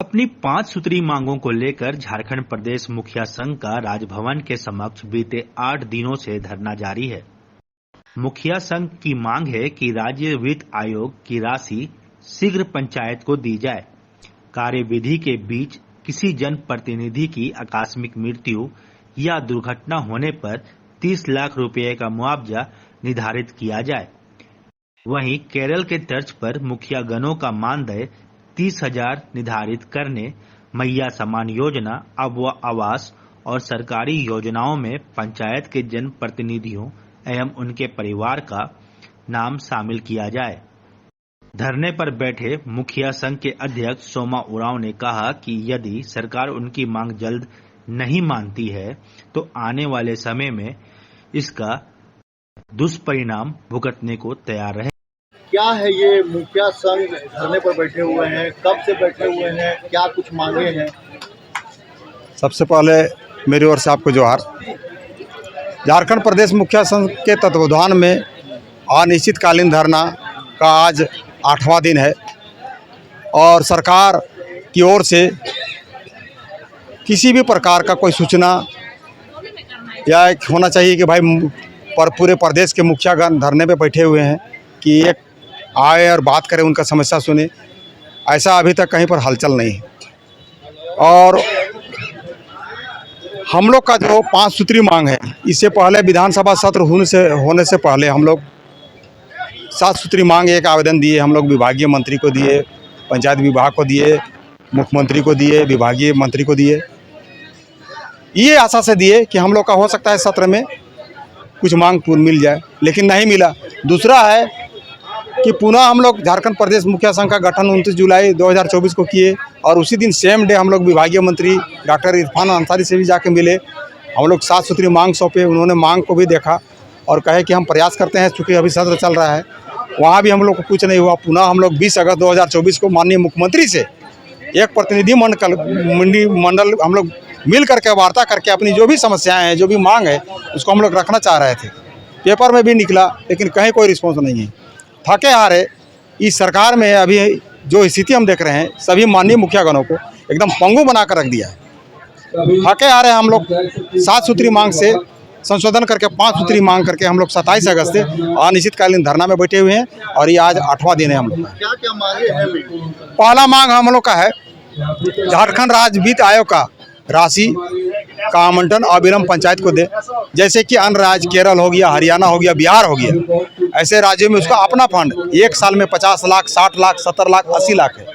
अपनी 5 सूत्री मांगों को लेकर झारखंड प्रदेश मुखिया संघ का राजभवन के समक्ष बीते 8 दिनों से धरना जारी है। मुखिया संघ की मांग है कि राज्य वित्त आयोग की राशि शीघ्र पंचायत को दी जाए। कार्यविधि के बीच किसी जनप्रतिनिधि की आकस्मिक मृत्यु या दुर्घटना होने पर 30 लाख रुपए का मुआवजा निर्धारित किया जाए। वहीं केरल के तर्ज पर मुखिया गणों का मानदेय 30,000 निर्धारित करने, मैया समान योजना, आवास और सरकारी योजनाओं में पंचायत के जनप्रतिनिधियों एवं उनके परिवार का नाम शामिल किया जाए। धरने पर बैठे मुखिया संघ के अध्यक्ष सोमा उरांव ने कहा कि यदि सरकार उनकी मांग जल्द नहीं मानती है तो आने वाले समय में इसका दुष्परिणाम भुगतने को तैयार रहे। क्या है ये मुखिया संघ धरने पर बैठे हुए हैं, कब से बैठे हुए हैं, क्या कुछ मांगे हैं? सबसे पहले मेरी ओर से आपको जोहार। झारखंड प्रदेश मुखिया संघ के तत्वावधान में अनिश्चितकालीन धरना का आज 8वां दिन है और सरकार की ओर से किसी भी प्रकार का कोई सूचना या होना चाहिए कि भाई पूरे प्रदेश के मुखियागण धरने पे बैठे हुए हैं कि एक आए और बात करें, उनका समस्या सुने, ऐसा अभी तक कहीं पर हलचल नहीं है। और हम लोग का जो 5 सूत्री मांग है, इससे पहले विधानसभा सत्र होने से पहले हम लोग 7 सूत्री मांग एक आवेदन दिए। हम लोग विभागीय मंत्री को दिए, पंचायत विभाग को दिए, मुख्यमंत्री को दिए, विभागीय मंत्री को दिए। ये आशा से दिए कि हम लोग का हो सकता है सत्र में कुछ मांग मिल जाए, लेकिन नहीं मिला। दूसरा है कि पुनः हम लोग झारखंड प्रदेश मुखिया संघ का गठन 29 जुलाई 2024 को किए और उसी दिन सेम डे हम लोग विभागीय मंत्री डॉक्टर इरफान अंसारी से भी जाके मिले। हम लोग 7 सूत्री मांग सौंपे, उन्होंने मांग को भी देखा और कहे कि हम प्रयास करते हैं, चूँकि अभी सत्र चल रहा है। वहाँ भी हम लोग को कुछ नहीं हुआ। पुनः हम लोग 20 अगस्त 2024 को माननीय मुख्यमंत्री से एक प्रतिनिधि मंडल हम लोग मिल करके वार्ता करके अपनी जो भी समस्याएं हैं, जो भी मांग है, उसको हम लोग रखना चाह रहे थे। पेपर में भी निकला, लेकिन कहीं कोई रिस्पॉन्स नहीं है। थके हारे इस सरकार में अभी जो स्थिति हम देख रहे हैं, सभी माननीय मुखियागणों को एकदम पंगु बना कर रख दिया है। थके हारे हम लोग 7 सूत्री मांग से संशोधन करके 5 सूत्री मांग करके हम लोग 27 अगस्त से अनिश्चितकालीन धरना में बैठे हुए हैं और ये आज 8वां दिन है हम लोग का। क्या क्या मांगे हैं? पहला मांग हम लोग का है झारखंड राज्य वित्त आयोग का राशि का आवंटन अविलंब पंचायत को दे। जैसे कि अन्य राज्य केरल हो गया, हरियाणा हो गया, बिहार हो गया, ऐसे राज्यों में उसका अपना फंड एक साल में 50 लाख, 60 लाख, 70 लाख, 80 लाख है।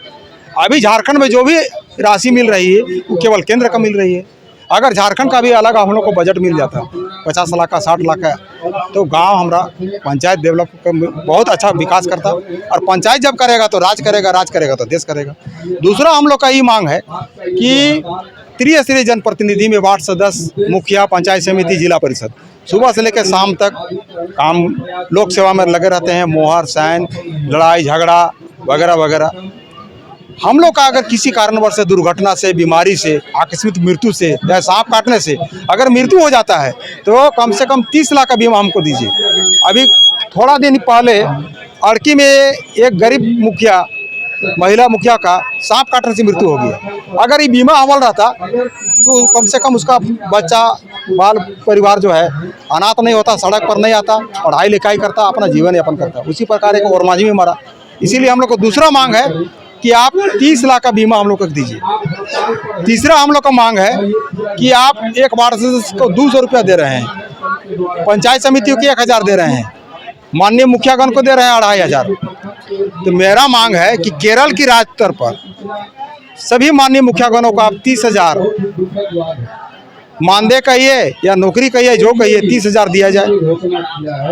अभी झारखंड में जो भी राशि मिल रही है वो केवल केंद्र का मिल रही है। अगर झारखंड का भी अलग हम लोग को बजट मिल जाता 50 लाख का, 60 लाख का, तो गांव हमारा पंचायत डेवलप बहुत अच्छा विकास करता। और पंचायत जब करेगा तो राज करेगा, राज करेगा तो देश करेगा। दूसरा हम लोग का ये मांग है कि त्रिस्तरीय जनप्रतिनिधि में वार्ड सदस्य, मुखिया, पंचायत समिति, जिला परिषद सुबह से लेकर शाम तक काम लोक सेवा में लगे रहते हैं। मोहर, सैन, लड़ाई झगड़ा वगैरह वगैरह। हम लोग का अगर किसी कारणवश से, दुर्घटना से, बीमारी से, आकस्मिक मृत्यु से या सांप काटने से अगर मृत्यु हो जाता है तो कम से कम 30 लाख का बीमा हमको दीजिए। अभी थोड़ा दिन पहले अड़की में एक गरीब मुखिया, महिला मुखिया का सांप काटने से मृत्यु हो गया। अगर ये बीमा अमल रहता तो कम से कम उसका बच्चा, बाल परिवार जो है अनाथ नहीं होता, सड़क पर नहीं आता, पढ़ाई लिखाई करता, अपना जीवन यापन करता। उसी प्रकार एक ओरमांझी में मरा। इसीलिए हम लोग को दूसरा मांग है कि आप 30 लाख का बीमा हम लोग को दीजिए। तीसरा हम लोग का मांग है कि आप एक वार्ड सदस्य को 200 रुपया दे रहे हैं, पंचायत समितियों को 1000 दे रहे हैं, माननीय मुखियागण को दे रहे हैं 2500। तो मेरा मांग है कि केरल की राज्य स्तर पर सभी माननीय मुखियागणों को आप 30,000 मानदेय कहिए या नौकरी कहिए, जो कहिए 30,000 दिया जाए।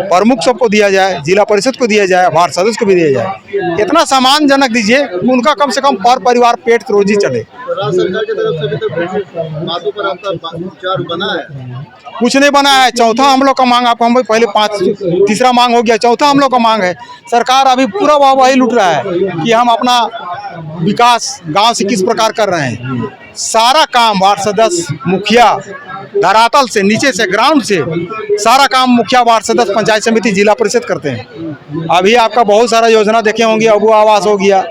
प्रमुख सबको दिया जाए, जिला परिषद को दिया जाए, वार्ड सदस्य को भी दिया जाए। इतना सम्मानजनक दीजिए कि उनका कम से कम पर परिवार पेट रोजी चले। राज्य सरकार की तरफ से भी तो बातों पर आपका विचार बना है? कुछ नहीं बना है। चौथा हम लोग का मांग, आपको हम पहले 5, तीसरा मांग हो गया, चौथा हम लोग का मांग है, सरकार अभी पूरा वही लूट रहा है कि हम अपना विकास गांव से किस प्रकार कर रहे हैं। सारा काम वार्ड सदस्य, मुखिया, धरातल से, नीचे से, ग्राउंड से सारा काम मुखिया, वार्ड सदस्य, पंचायत समिति, जिला परिषद करते हैं। अभी आपका बहुत सारा योजना देखे होंगे, अबू आवास हो गया,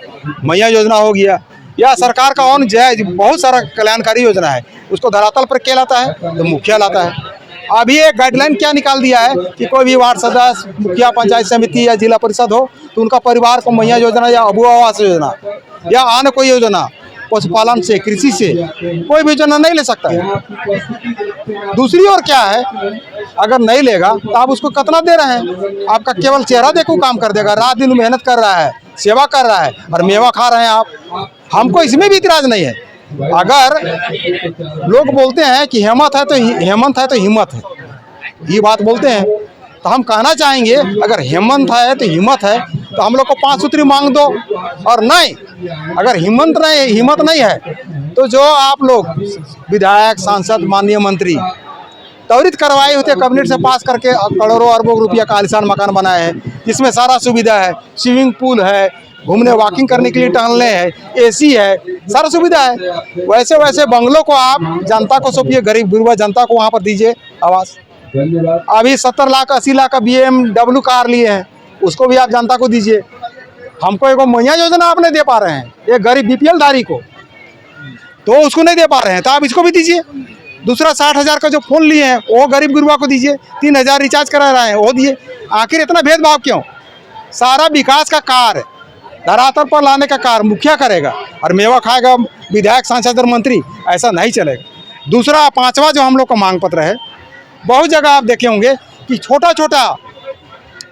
मैया योजना हो गया, या सरकार का और जायज बहुत सारा कल्याणकारी योजना है, उसको धरातल पर क्या लाता है? तो मुखिया लाता है। अभी एक गाइडलाइन क्या निकाल दिया है कि कोई भी वार्ड सदस्य, मुखिया, पंचायत समिति या जिला परिषद हो तो उनका परिवार को मैया योजना या अबू आवास योजना या अन्य कोई योजना, पशुपालन से, कृषि से कोई भी योजना नहीं ले सकता है। दूसरी ओर क्या है, अगर नहीं लेगा तो आप उसको कितना दे रहे हैं? आपका केवल चेहरा देखो काम कर देगा, रात दिन मेहनत कर रहा है, सेवा कर रहा है और मेवा खा रहे हैं आप। हमको इसमें भी इतराज नहीं है। अगर लोग बोलते हैं कि हेमंत है तो हिम्मत है, ये बात बोलते हैं, तो हम कहना चाहेंगे अगर हेमंत है तो हिम्मत है तो हम लोग को 5 सूत्री मांग दो, और नहीं अगर हिम्मत नहीं है तो जो आप लोग विधायक, सांसद, माननीय मंत्री त्वरित करवाए होते कैबिनेट से पास करके करोड़ों अरबों रुपया का आलीशान मकान बनाए हैं, जिसमें सारा सुविधा है, स्विमिंग पूल है, घूमने वॉकिंग करने के लिए टहलने है, एसी है, सारा सुविधा है। वैसे वैसे बंगलों को आप जनता को सौंपिए, गरीब गुरबा जनता को वहाँ पर दीजिए आवास। अभी 70 लाख 80 लाख का BMW कार लिए हैं, उसको भी आप जनता को दीजिए। हमको एक मैया योजना आप नहीं दे पा रहे हैं, एक गरीब BPL धारी को तो उसको नहीं दे पा रहे हैं, तो आप इसको भी दीजिए। दूसरा 60,000 का जो फ़ोन लिए हैं वो गरीब गुरबा को दीजिए, 3,000 रिचार्ज करा रहे हैं वो दिए। आखिर इतना भेदभाव क्यों? सारा विकास का कार्य धरातल पर लाने का कार्य मुखिया करेगा और मेवा खाएगा विधायक, सांसद और मंत्री, ऐसा नहीं चलेगा। दूसरा 5वां जो हम लोग का मांग पत्र है, बहुत जगह आप देखे होंगे कि छोटा छोटा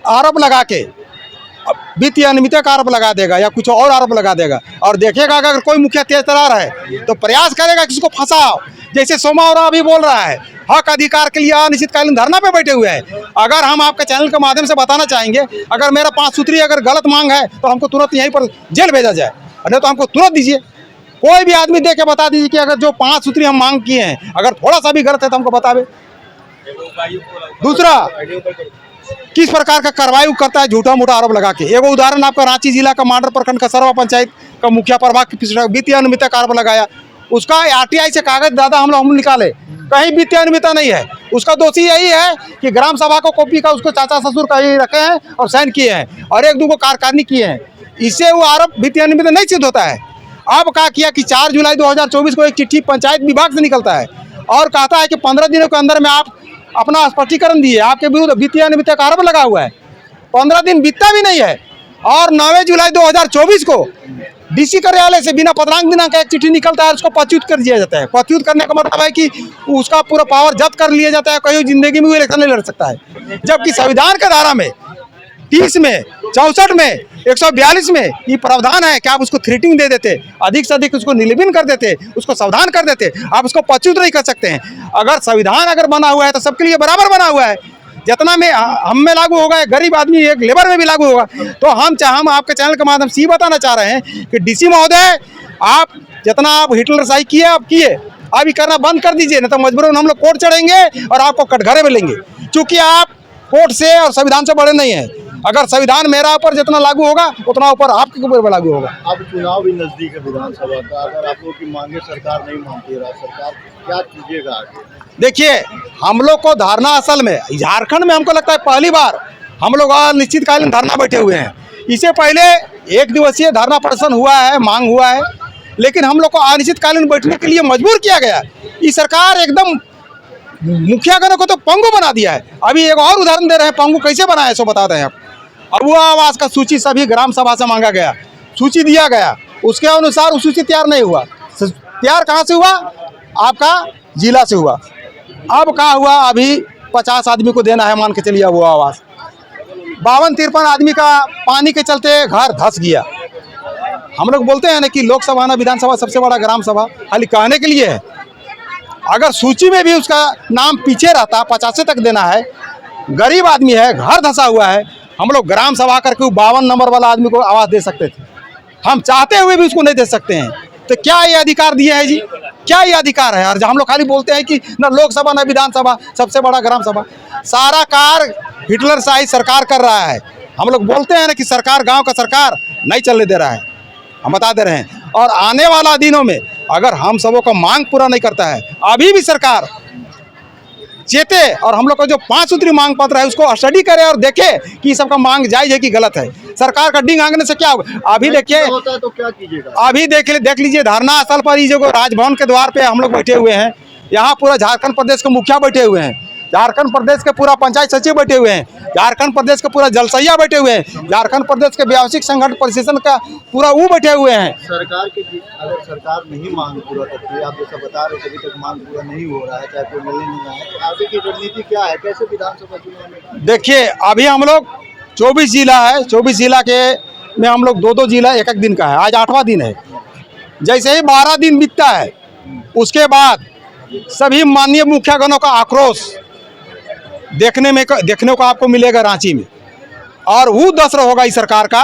आरोप लगा के वित्तीय अनियमितता का आरोप लगा देगा या कुछ और आरोप लगा देगा, और देखेगा अगर कोई मुखिया तेज तरार है तो प्रयास करेगा कि उसको फंसाओ। जैसे सोमा और अभी बोल रहा है, हक अधिकार के लिए अनिश्चितकालीन धरना पे बैठे हुए हैं। अगर हम आपके चैनल के माध्यम से बताना चाहेंगे, अगर मेरा 5 सूत्री अगर गलत मांग है तो हमको तुरंत यहीं पर जेल भेजा जाए, नहीं तो हमको तुरंत दीजिए। कोई भी आदमी दे के बता दीजिए कि अगर जो 5 सूत्री हम मांग किए हैं अगर थोड़ा सा भी गलत है तो हमको बतावे। दूसरा, किस प्रकार का कार्रवाई करता है झूठा मूठा आरोप लगा के। एगो उदाहरण आपका रांची जिला का मांडर प्रखंड का सर्वा पंचायत का मुखिया प्रभाग वित्तीय अनियमितता का आरोप लगाया, उसका RTI से कागज दादा हम लोग निकाले, कहीं वित्तीय अनियमितता नहीं है। उसका दोषी यही है कि ग्राम सभा को कॉपी का उसको चाचा ससुर कहीं रखे हैं और साइन किए हैं और 1-2 कार्यकारिणी किए हैं, इससे वो आरोप वित्तीय अनियमितता नहीं सिद्ध होता है। अब क्या किया कि 4 जुलाई 2024 को एक चिट्ठी पंचायत विभाग से निकलता है और कहता है कि 15 दिनों के अंदर में आप अपना स्पष्टीकरण दिए, आपके विरुद्ध वित्तीय अनियमितता का आरोप लगा हुआ है। 15 दिन बीतता भी नहीं है और 9 जुलाई 2024 को DC कार्यालय से बिना पत्रांक दिनांक का एक चिट्ठी निकलता है, उसको पच्युत कर दिया जाता है। पच्युत करने का मतलब है कि उसका पूरा पावर जब्त कर लिया जाता है, कहीं जिंदगी में वो इलेक्शन नहीं लड़ सकता है। जबकि संविधान के धारा में 30 में 64 में 142 में ये प्रावधान है कि आप उसको थ्रेटिंग दे देते, अधिक से अधिक उसको निलंबन कर देते, उसको सावधान कर देते, आप उसको पच्युत नहीं कर सकते हैं। अगर संविधान अगर बना हुआ है तो सबके लिए बराबर बना हुआ है, जितना में हम में लागू होगा गरीब आदमी एक लेबर में भी लागू होगा। तो हम आपके चैनल के माध्यम से ये बताना चाह रहे हैं कि DC महोदय, आप जितना आप हिटलरशाही किए आप किए, अब ये करना बंद कर दीजिए, नहीं तो मजबूरन हम लोग कोर्ट चढ़ेंगे और आपको कटघरे में लेंगे, क्योंकि आप कोर्ट से और संविधान से बड़े नहीं हैं। अगर संविधान मेरा ऊपर जितना लागू होगा उतना ऊपर आपके ऊपर लागू होगा। अब चुनाव भी नजदीक है विधानसभा का, अगर आप लोग की मांगे सरकार नहीं मानती है, सरकार क्या कीजिएगा आगे? देखिए, हम लोग को धारणा असल में झारखंड में हमको लगता है पहली बार हम लोग अनिश्चितकालीन धरना बैठे हुए हैं। इससे पहले 1 दिवसीय धरना प्रदर्शन हुआ है, मांग हुआ है, लेकिन हम लोग को अनिश्चितकालीन बैठने के लिए मजबूर किया गया। ये सरकार एकदम मुखियागणों को तो पंगु बना दिया है। अभी एक और उदाहरण दे रहे हैं, पंगु कैसे बनाया सो बताते हैं आप। अबू आवास का सूची सभी ग्राम सभा से मांगा गया, सूची दिया गया, उसके अनुसार सूची तैयार नहीं हुआ। तैयार कहाँ से हुआ? आपका जिला से हुआ। अब कहाँ हुआ? अभी 50 आदमी को देना है, मान के चलिए वो आवास। 52-53 आदमी का पानी के चलते घर धंस गया। हम लोग बोलते हैं ना कि लोकसभा ना विधानसभा सबसे बड़ा ग्राम सभा खाली कहने के लिए है। अगर सूची में भी उसका नाम पीछे रहता, 50 तक देना है, गरीब आदमी है, घर धंसा हुआ है, हम लोग ग्राम सभा करके 52 नंबर वाला आदमी को आवास दे सकते थे। हम चाहते हुए भी उसको नहीं दे सकते हैं। तो क्या ये अधिकार दिया है जी? क्या ये अधिकार है? और हम लोग खाली बोलते हैं कि ना लोकसभा ना विधानसभा सबसे बड़ा ग्राम सभा, सारा कार्य हिटलरशाही सरकार कर रहा है। हम लोग बोलते हैं ना कि सरकार, गांव का सरकार नहीं चलने दे रहा है, हम बता दे रहे हैं। और आने वाला दिनों में अगर हम सबों का मांग पूरा नहीं करता है, अभी भी सरकार चेते और हम लोग का जो 5 सूत्री मांग पत्र है उसको स्टडी करे और देखे कि सबका मांग जायज है कि गलत है। सरकार का डिंग आंगने से क्या होगा? अभी देखिए, होता है तो क्या कीजिएगा? अभी देख लीजिए धरना स्थल पर ये जो राजभवन के द्वार पे हम लोग बैठे हुए हैं, यहाँ पूरा झारखंड प्रदेश के मुखिया बैठे हुए हैं, झारखंड प्रदेश के पूरा पंचायत सचिव बैठे हुए हैं, झारखंड प्रदेश के पूरा जलसैया बैठे हुए हैं, झारखंड प्रदेश के व्यावसायिक संगठन प्रशासन का पूरा वो बैठे हुए हैं। सरकार की अगर सरकार नहीं मांग पूरा करती है, आप जैसा बता रहे हैं अभी तक मांग पूरा नहीं हो रहा है, चाहे कोई मिलने नहीं आया, तो आगे की रणनीति क्या है? कैसे विधानसभा चुनाव में? देखिए अभी हम लोग 24 जिला है, 24 जिला के में हम लोग 2-2 जिला एक दिन का है, आज 8वां दिन है। जैसे ही 12 दिन बीतता है उसके बाद सभी माननीय मुखियागणों का आक्रोश देखने को आपको मिलेगा रांची में, और वो दस्र होगा इस सरकार का।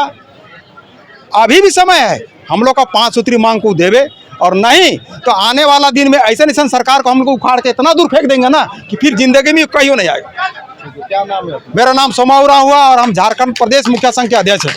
अभी भी समय है हम लोग का 5 सूत्री मांग को देवे, और नहीं तो आने वाला दिन में ऐसे नहीं सरकार को हम लोग उखाड़ के इतना दूर फेंक देंगे ना कि फिर जिंदगी में कहीं नहीं आएगा। क्या नाम है? मेरा नाम सोमा उरांव हुआ और हम झारखंड प्रदेश मुखिया संघ के अध्यक्ष हैं।